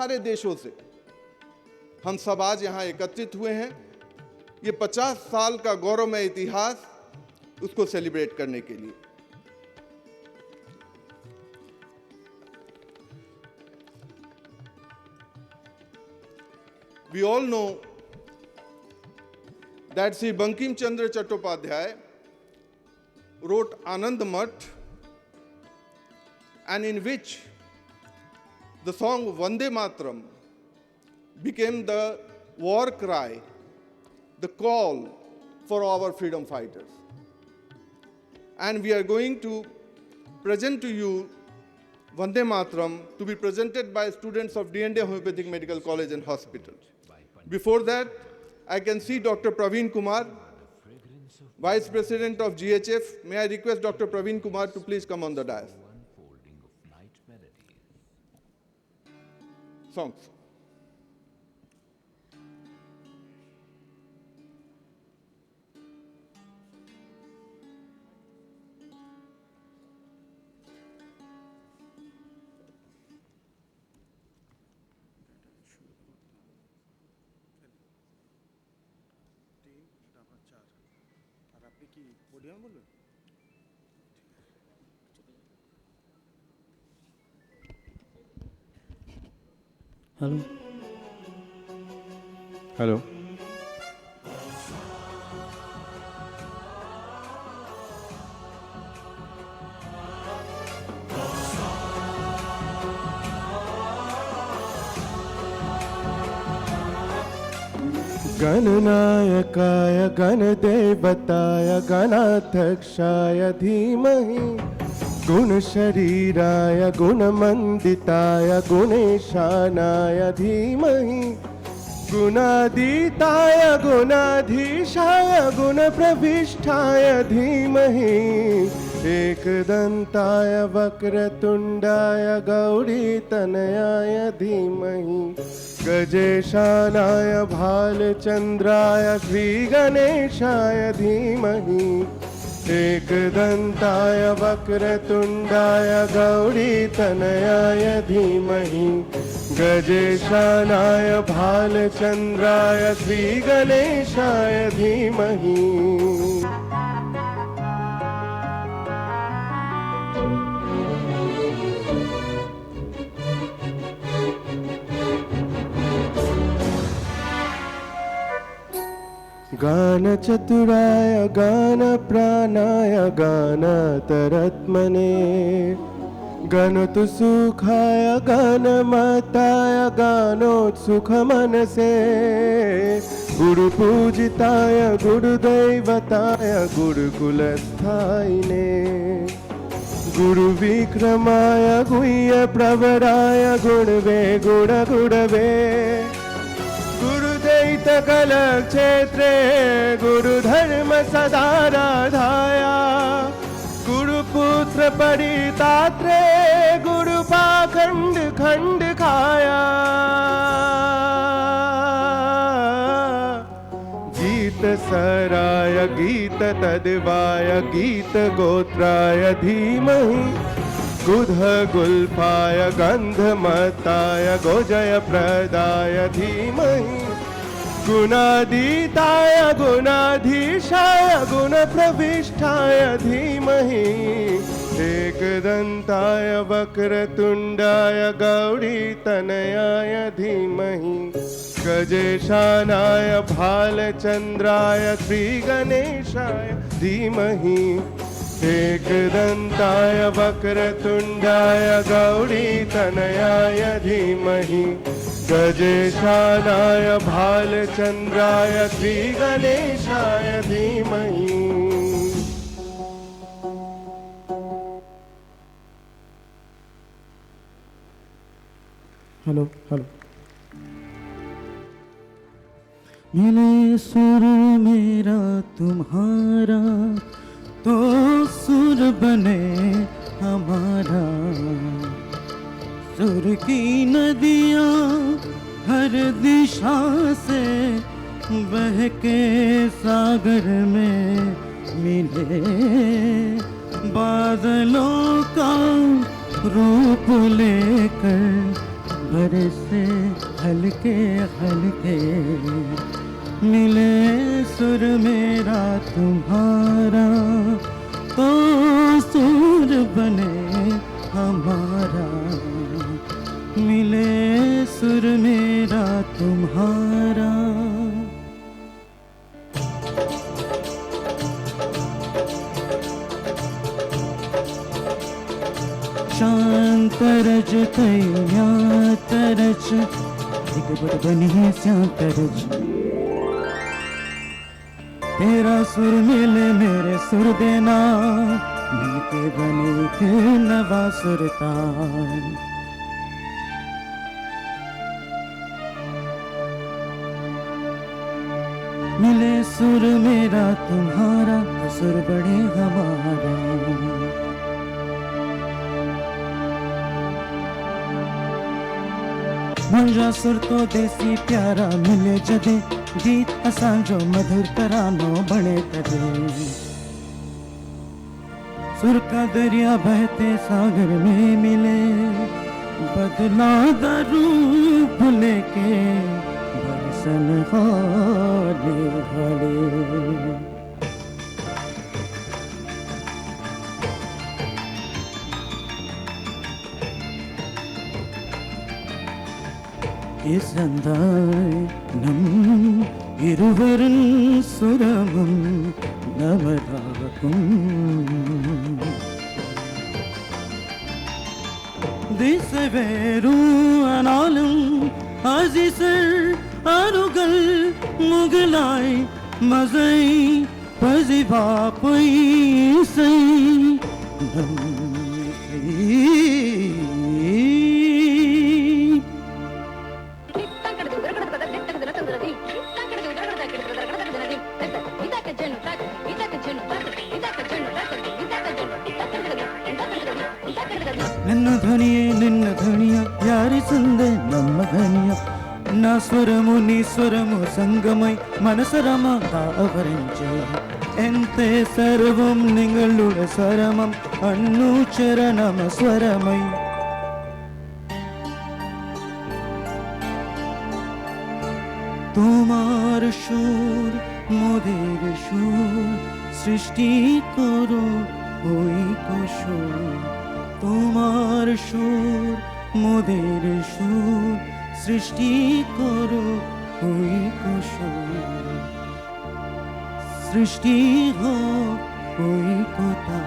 सारे देशों से हम सब आज यहाँ एकत्रित हुए हैं ये 50 साल का गौरवमय इतिहास उसको सेलिब्रेट करने के लिए। We all know that Sri Bankim Chandra Chattopadhyay wrote Anand Math, and in which the song Vande Mataram became the war cry, the call for our freedom fighters. And we are going to present to you Vande Mataram to be presented by students of D&A Homeopathic Medical College and Hospital. Before that, I can see Dr. Praveen Kumar, Vice President of GHF. May I request Dr. Praveen Kumar to please come on the dais. Songs. Hello hello गणनायकाय गणदेवताय गणाध्यक्षाय धीमहि गुणशरीराय गुणमण्डिताय गुणेशानाय धीमहि गुणातीताय गुणाधीशाय गुणप्रविष्टाय धीमहि एकदन्ताय वक्रतुण्डाय गौरीतनयाय धीमहि गजेशानाय भालचन्द्राय श्रीगणेशाय धीमहि एकदन्ताय वक्रतुण्डाय गौरीतनयाय धीमहि गजेशानाय भालचन्द्राय श्रीगणेशाय धीमहि। गानचतुराय गानप्राणाय गानातरत्मने गणतुसुखाय गानमताय गानोत्सुकमनसे गुरुपूजिताय गुरुदैवताय गुरुकुलस्थायिने गुरुविक्रमाय गुह्यप्रवराय गुणवे गुणगुणवे गुरुदैतकलक्षेत्रे गुरुधर्म सदाराधाय गुरुपुत्र परितात्रे गुरुपाखण्ड खण्ड खाया गीत सराय गीत तद्वाय गीत गोत्राय धीमहि गुध गुल्फाय गन्धमताय गोजय प्रदाय धीमहि गुणातीताय गुणाधीशाय गुणप्रविष्टाय धीमहि एकदन्ताय वक्रतुण्डाय गौरीतनयाय धीमहि गजेशानाय भालचन्द्राय श्रीगणेशाय धीमहि एकदन्ताय वक्रतुण्डाय गौरीतनयाय धीमहि गजेशानाय भालचन्द्राय श्रीगणेशाय धीमहि। हेलो हेलो मिले सुर मेरा तुम्हारा तो सुर बने हमारा सुर की नदियाँ हर दिशा से बह के सागर में मिले बादलों का रूप लेकर बरसे हल्के हल्के, मिले सुर मेरा तुम्हारा, तो सुर बने हमारा, मिले सुर मेरा तुम्हारा। शांतरज तैया तरज, एक बड़ बनी श्यांतरज, तेरा सुर मिले मेरे सुर देना, मिलके बने एक नवा सुरतान। मिले सुर मेरा तुम्हारा, तो सुर बड़े हमारा। मुंजा सुर तो देसी प्यारा, मिले जदे गीत असांजो मधुर तरानो बने तदे। सुर का दरिया बहते सागर में मिले, बदला दा रूप लेके बरसन हौले हौले। இசந்தாய் இருவரும் சுரமும் நவராகும், திசை வேறுஆனாலும் அசிசர் அருகல் முகலாய் மசை பசிவா பொய்சை ನಿನ್ನ ಧ್ವನಿಯೇ ನಿನ್ನ ಧ್ವನಿಯ ಯಾರಿಸಂದೆ ನಮ್ಮ ಧ್ವನಿಯ నా స్వరము నీ స్వరము సంగమై మనసరమ తావరించే ఎంతే సర్వం నిങ്ങളുടെ స్వరమం అనుచరణమ స్వరమై তোমার সুর মোদের সুর সৃষ্টি করো ওই কুসুর, তোমার সুর মোদের সুর সৃষ্টি করো ওই কুসুর, সৃষ্টি হোক ওই কোথা।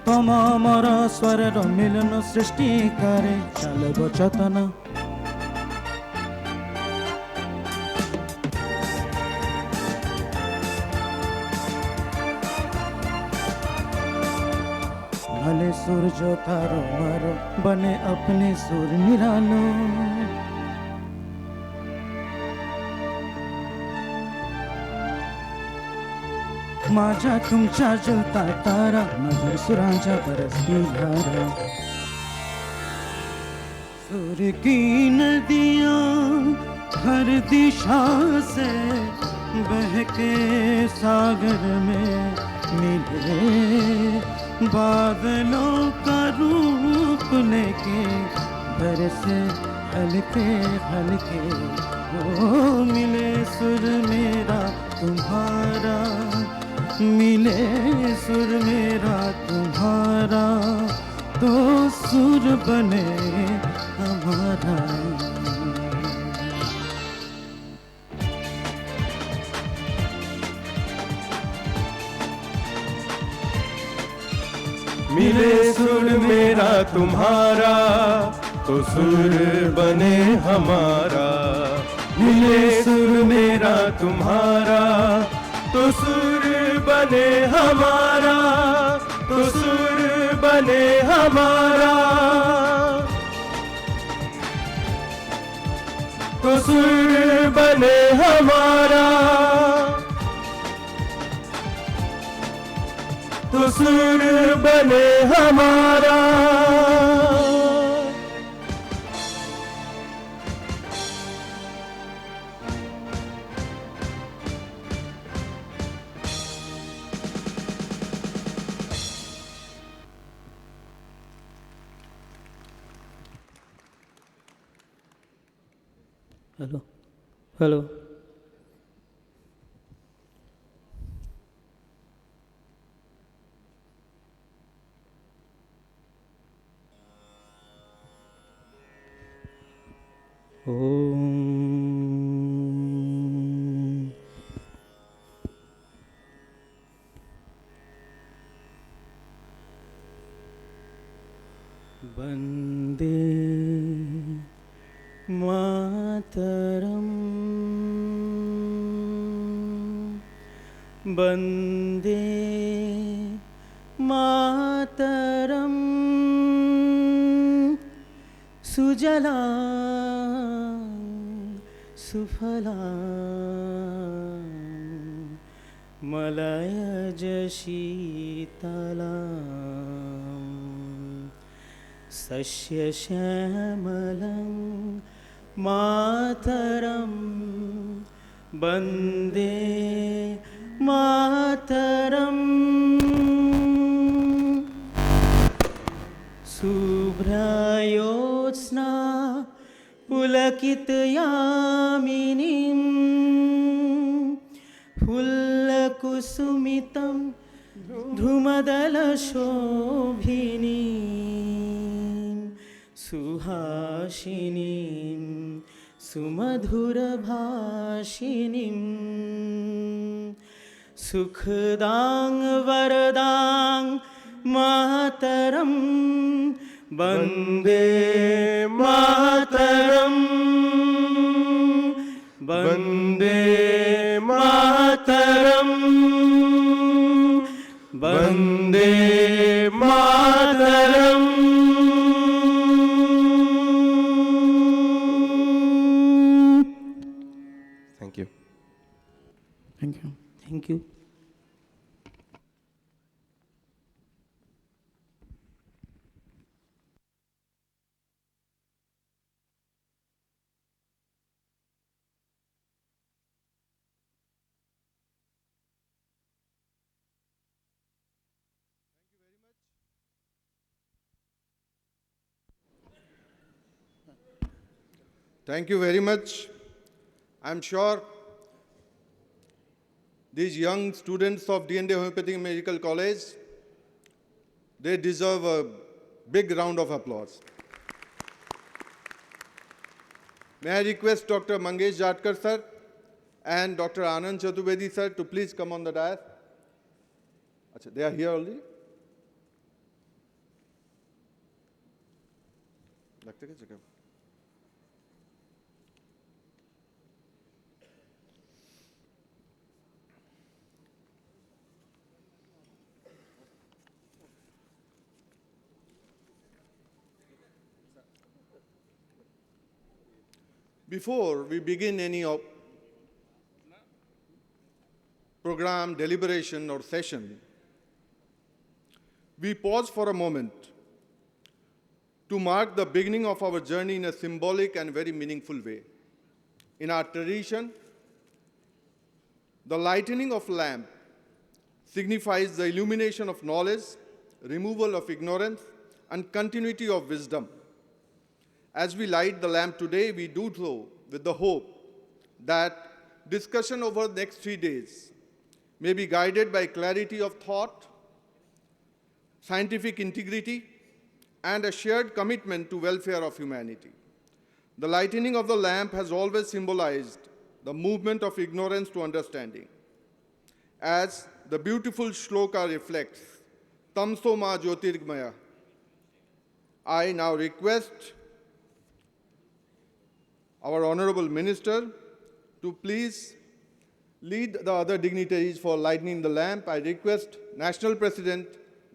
ତମର ସ୍ୱରର ମିଳନ ସୃଷ୍ଟି କରେ ଚାଲବ ଚେତନ, भले सुर जो तारो मारो बने अपने सुर निरालो। माझा तुमचा जलता तारा, मधुर सुरांचा बरसती धारा। सुर की नदियां हर दिशा से बहके सागर में मिले, बादलों का रूप लेके बरसे हल्के हल्के, ओ मिले सुर मेरा तुम्हारा, मिले सुर मेरा तुम्हारा, तो सुर बने हमारा। मिले सुर मेरा तुम्हारा, तो सुर बने हमारा। मिले सुर मेरा तुम्हारा, तो सुर बने हमारा, तो सुर बने हमारा, तो सुर बने हमारा, तो सुर बने हमारा। हेलो हेलो ओम वन्दे मातरम् वन्दे मातरम् सुजला सुफला मलयज शीतला सस्यश्यामलं मातरं वन्दे मातरम् शुभ्रयोत्स्ना पुलकितयामिनीं फुल्लकुसुमितं धूमदलशोभिनीं सुहासिनीं सुमधुरभाषिणीं सुखदां वरदां मातरं Vande Mataram Vande Mataram Vande Mataram Thank you. Thank you thank you Thank you very much. I'm sure these young students of D&A Homeopathic Medical College, they deserve a big round of applause. May I request Dr. Mangesh Jatkar sir and Dr. Anand Chaturvedi sir to please come on the dais. Achha, they are here already? लगता है क्या जगह? Before we begin any program, deliberation, or session, we pause for a moment to mark the beginning of our journey in a symbolic and very meaningful way. In our tradition, the lightening of lamp signifies the illumination of knowledge, removal of ignorance, and continuity of wisdom. As we light the lamp today, we do so with the hope that discussion over the next 3 days may be guided by clarity of thought, scientific integrity, and a shared commitment to welfare of humanity. The lightening of the lamp has always symbolized the movement of ignorance to understanding. As the beautiful shloka reflects, Tamso ma Jyotirgmaya, I now request our Honorable Minister to please lead the other dignitaries for lighting the lamp. I request National President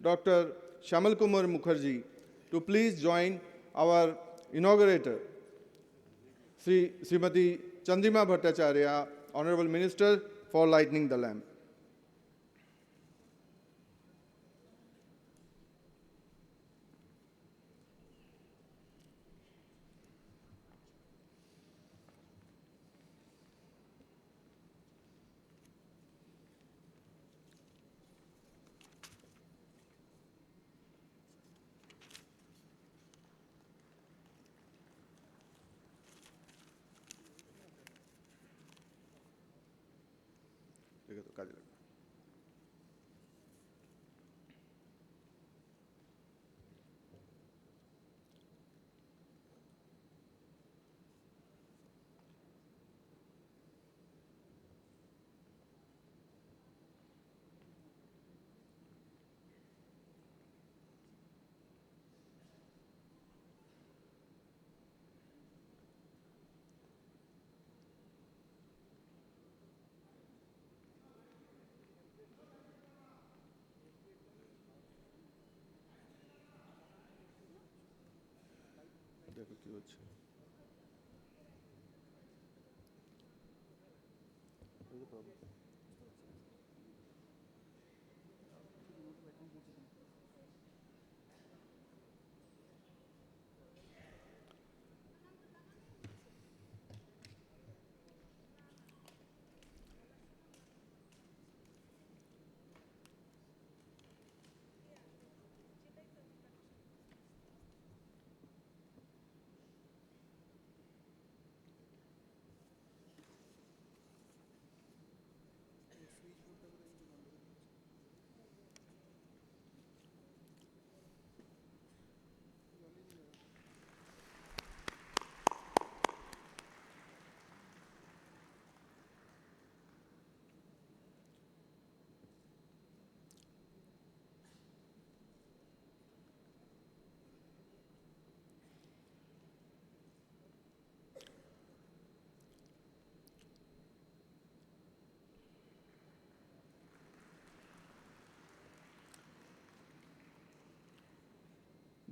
Dr. Shamal Kumar Mukherjee to please join our inaugurator, Srimati Chandrima Bhattacharya, Honorable Minister, for lighting the lamp.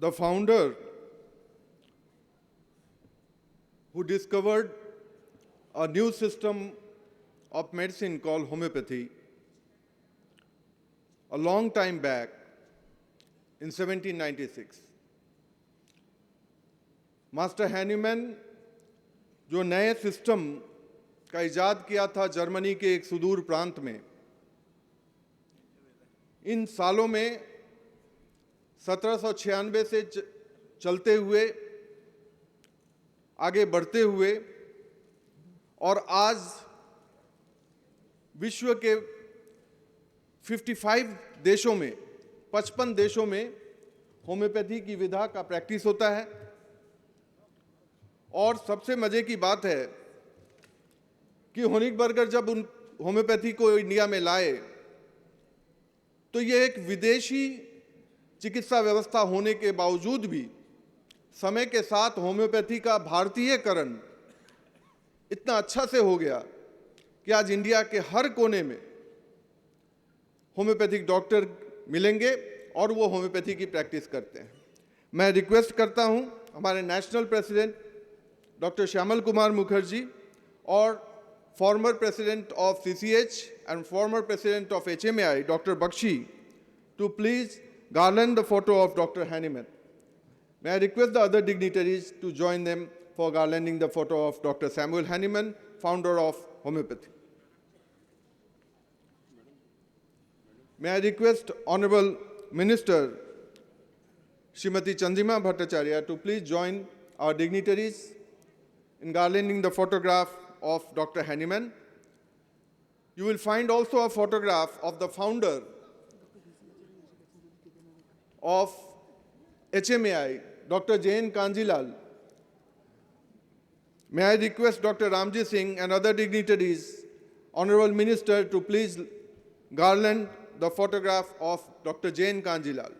The founder who discovered a new system of medicine called homeopathy a long time back in 1796. Master Hahnemann जो नए system का इजाद किया था Germany के एक सुदूर प्रांत में, इन सालों में 1796 से चलते हुए आगे बढ़ते हुए और आज विश्व के 55 देशों में 55 देशों में होम्योपैथी की विधा का प्रैक्टिस होता है। और सबसे मजे की बात है कि होनिगबर्गर जब उन होम्योपैथी को इंडिया में लाए तो ये एक विदेशी चिकित्सा व्यवस्था होने के बावजूद भी समय के साथ होम्योपैथी का भारतीयकरण इतना अच्छा से हो गया कि आज इंडिया के हर कोने में होम्योपैथिक डॉक्टर मिलेंगे और वो होम्योपैथी की प्रैक्टिस करते हैं। मैं रिक्वेस्ट करता हूं हमारे national president doctor Shyamal Kumar Mukherjee और former president of CCH and former president of HMAI, Dr. Bakshi, to please garland the photo of Dr. Hahnemann. May I request the other dignitaries to join them for garlanding the photo of Dr. Samuel Hahnemann, founder of homeopathy. May I request Honorable Minister Srimati Chandrima Bhattacharya to please join our dignitaries in garlanding the photograph of Dr. Hahnemann. You will find also a photograph of the founder of HMAI, Dr. Jain Kanjilal. May I request Dr. Ramji Singh and other dignitaries, Honorable Minister, to please garland the photograph of Dr. Jain Kanjilal.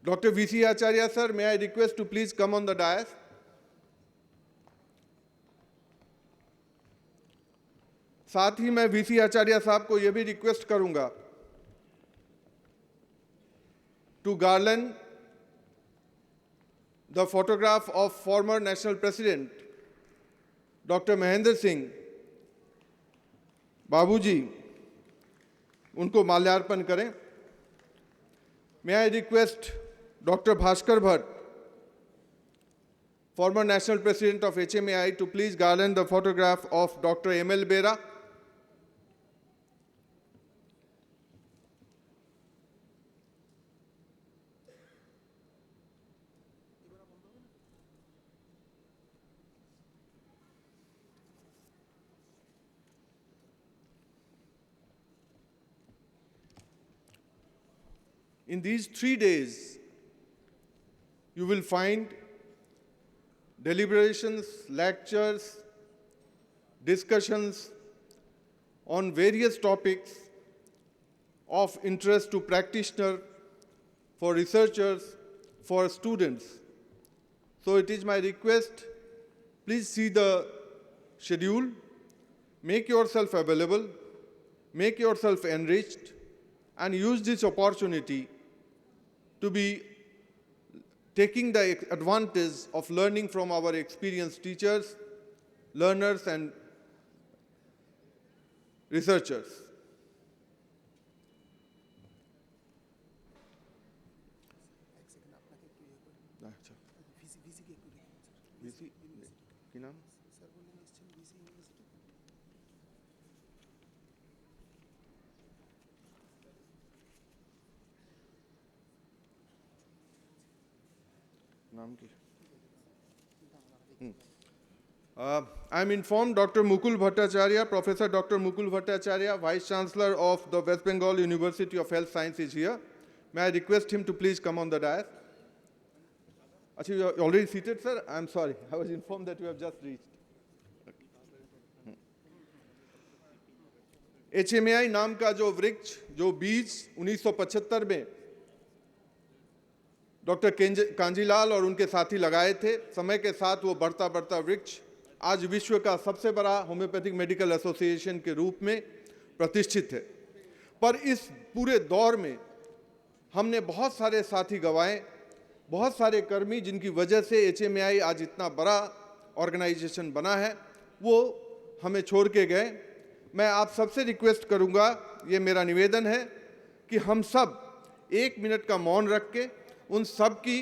Dr. V.C. Acharya sir, may I request to please come on the dais. साथ ही मैं VC आचार्य साहब को यह भी request करूंगा to garland the photograph of former national president doctor Mahendra Singh Babuji, उनको माल्यार्पण करें। May I request doctor Bhaskar Bhatt, former national president of HMAI, to please garland the photograph of doctor ML Bera. In these 3 days, you will find deliberations, lectures, discussions on various topics of interest to practitioners, for researchers, for students. So it is my request, please see the schedule, make yourself available, make yourself enriched, and use this opportunity to be taking the advantage of learning from our experienced teachers, learners, and researchers. কি নাম? I am informed Dr. Mukul Bhattacharya, Professor Dr. Mukul Bhattacharya, Vice Chancellor of the West Bengal University of Health Science is here. May I request him to please come on the dais? Actually, you are already seated, sir? I am sorry. I was informed that you have just reached. HMAI नाम का जो वृक्ष, जो बीज 1975 में doctor Kanjilal और उनके साथी लगाए थे, समय के साथ वो बढ़ता बढ़ता वृक्ष आज विश्व का सबसे बड़ा होम्योपैथिक मेडिकल एसोसिएशन के रूप में प्रतिष्ठित है। पर इस पूरे दौर में हमने बहुत सारे साथी गंवाए, बहुत सारे कर्मी जिनकी वजह से HMAI आज इतना बड़ा ऑर्गेनाइजेशन बना है, वो हमें छोड़ के गए। मैं आप सबसे रिक्वेस्ट करूंगा, ये मेरा निवेदन है कि हम सब 1 मिनट का मौन रख के उन सब की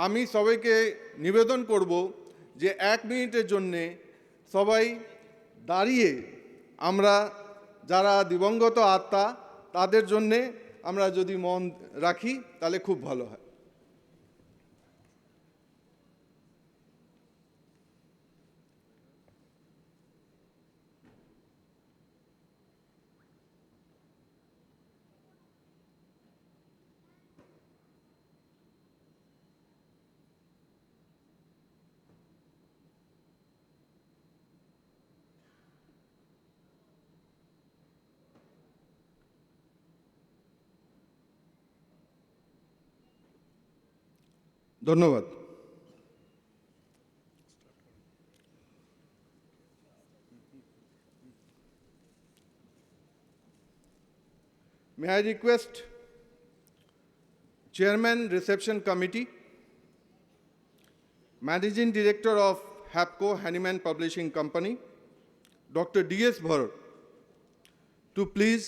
আমি সবাইকে নিবেদন করব যে 1 মিনিটের জন্যে সবাই দাঁড়িয়ে আমরা যারা দিবঙ্গত আত্মা তাদের জন্যে আমরা যদি মন রাখি তাহলে খুব ভালো হয়। ধন্যবাদ। May I request Chairman Reception Committee, Managing Director of HAPCO Hanneman Publishing Company, Dr. D.S. Bhar, to please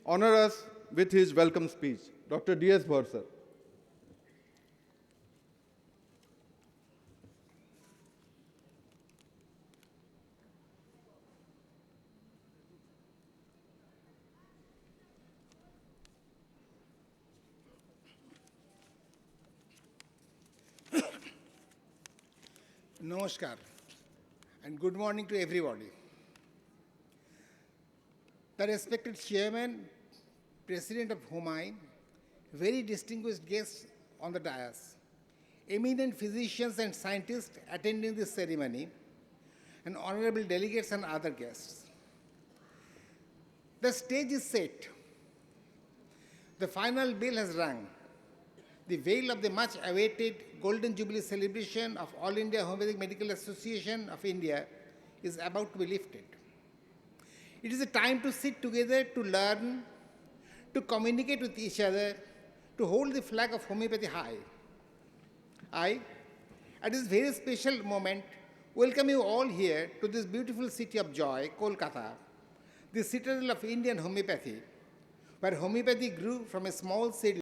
honor us with his welcome speech. Dr. D.S. Bhar, sir. Namaskar and good morning to everybody. The respected Chairman, President of HOMAI, very distinguished guests on the dais, eminent physicians and scientists attending this ceremony, and honorable delegates and other guests. The stage is set. The final bell has rung. The veil of the much-awaited Golden Jubilee celebration of All India Homeopathic Medical Association of India is about to be lifted. It is a time to sit together, to learn, to communicate with each other, to hold the flag of homeopathy high. I, at this very special moment, welcome you all here to this beautiful city of joy, Kolkata, the citadel of Indian homeopathy, where homeopathy grew from a small seed